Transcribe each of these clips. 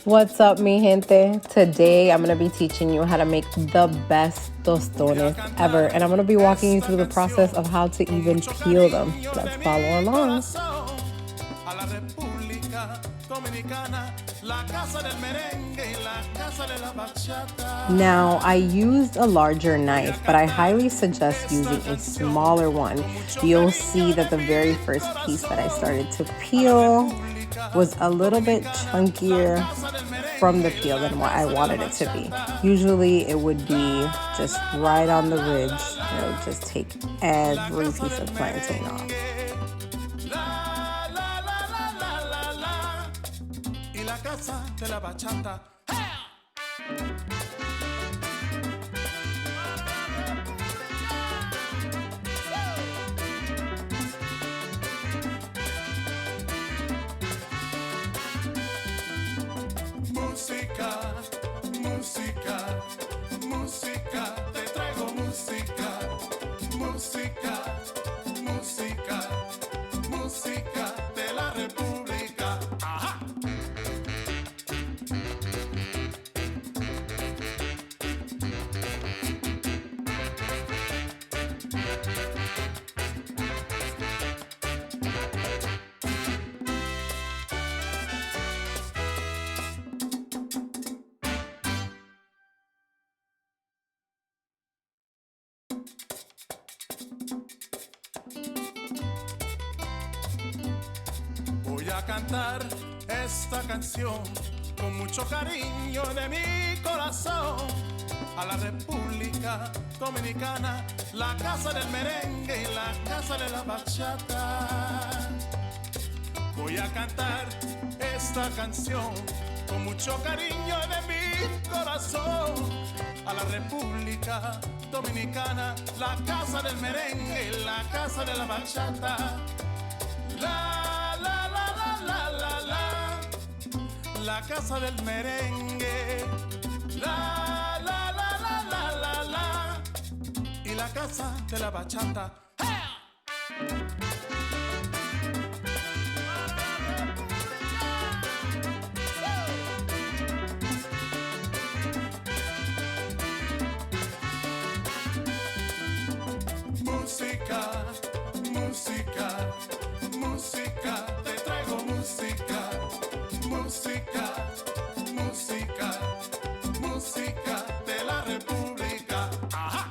What's up, mi gente? Today I'm going to be teaching you how to make the best tostones ever. And I'm going to be walking you through the process of how to even peel them. Let's follow along. Now, I used a larger knife, but I highly suggest using a smaller one. You'll see that the very first piece that I started to peel was a little bit chunkier from the peel than what I wanted it to be. Usually it would be just right on the ridge. It would just take every piece of plantain off. Música, música, música, te traigo música, música, música, música de la República. ¡Ajá! Voy a cantar esta canción con mucho cariño de mi corazón a la República Dominicana, la casa del merengue y la casa de la bachata. Voy a cantar esta canción con mucho cariño de mi corazón a la República Dominicana, la casa del merengue y la casa de la bachata. La casa del merengue, la y la casa de la bachata. Música, música, música, te traigo música. Música, música, música de la República. ¡Ajá!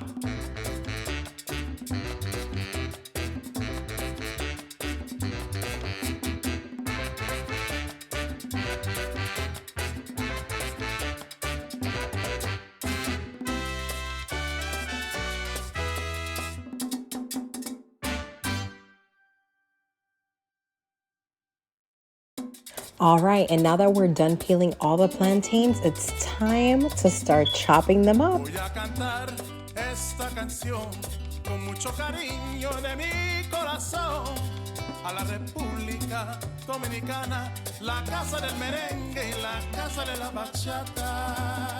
All right, and now that we're done peeling all the plantains, it's time to start chopping them up. Voy a cantar esta canción con mucho cariño de mi corazón a la República Dominicana, la casa del merengue y la casa de la bachata.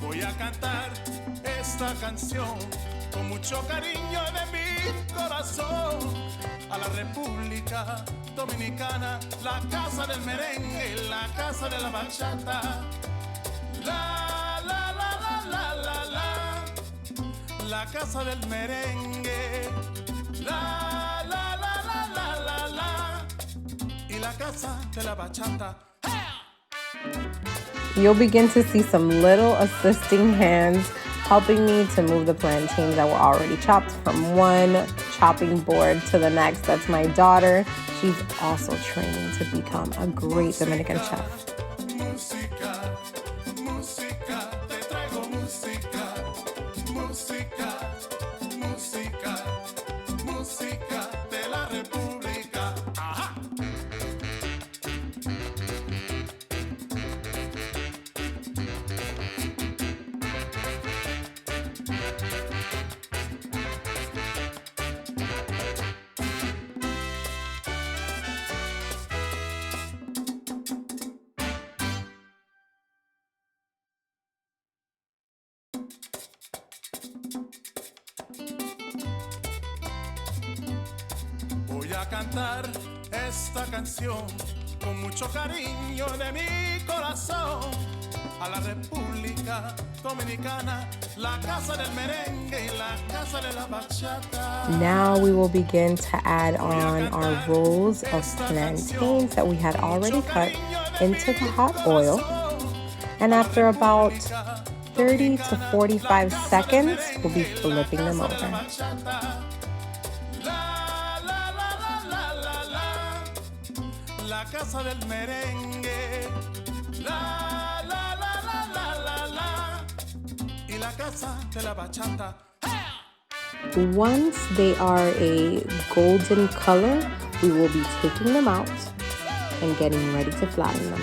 Voy a cantar esta canción con mucho cariño de mi corazón a la República Dominicana, la casa del merengue y la casa de la bachata. La casa del merengue, y la casa de la bachata. You'll begin to see some little assisting hands helping me to move the plantains that were already chopped from one chopping board to the next. That's my daughter. She's also training to become a great Dominican chef. a cantar esta canción con mucho cariño de mi corazón a la República Dominicana, la casa del merengue y la casa de la bachata. Now we will begin to add on our rolls of plantains that we had already cut into the hot oil. And after about 30 to 45 seconds, we'll be flipping them over. La casa del merengue, la la la la la la la, y la casa de la bachata. Once they are a golden color, we will be taking them out and getting ready to flatten them.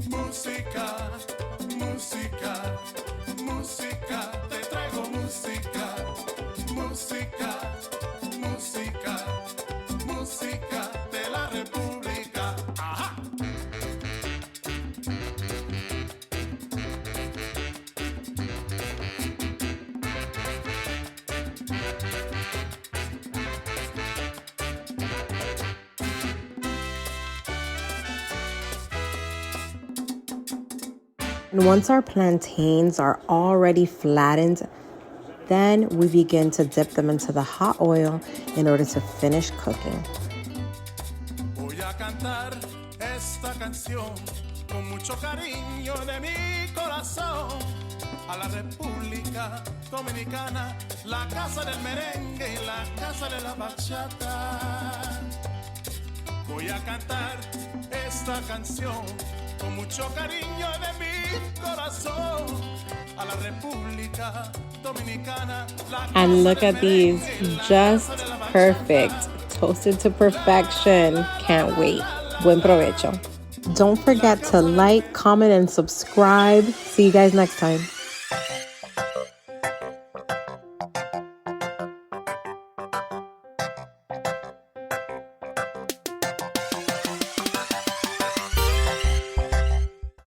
Música, música, música, te traigo música. Música, música, música de la República. Ajá. And once our plantains are already flattened, then we begin to dip them into the hot oil in order to finish cooking. Voy a cantar esta canción con mucho cariño de mi corazón a la República Dominicana, la casa del merengue y la casa de la bachata. Voy a cantar esta canción con mucho cariño de mi corazón a la República Dominicana. And look at these, just perfect, toasted to perfection. Can't wait. Buen provecho. Don't forget to like, comment, and subscribe. See you guys next time.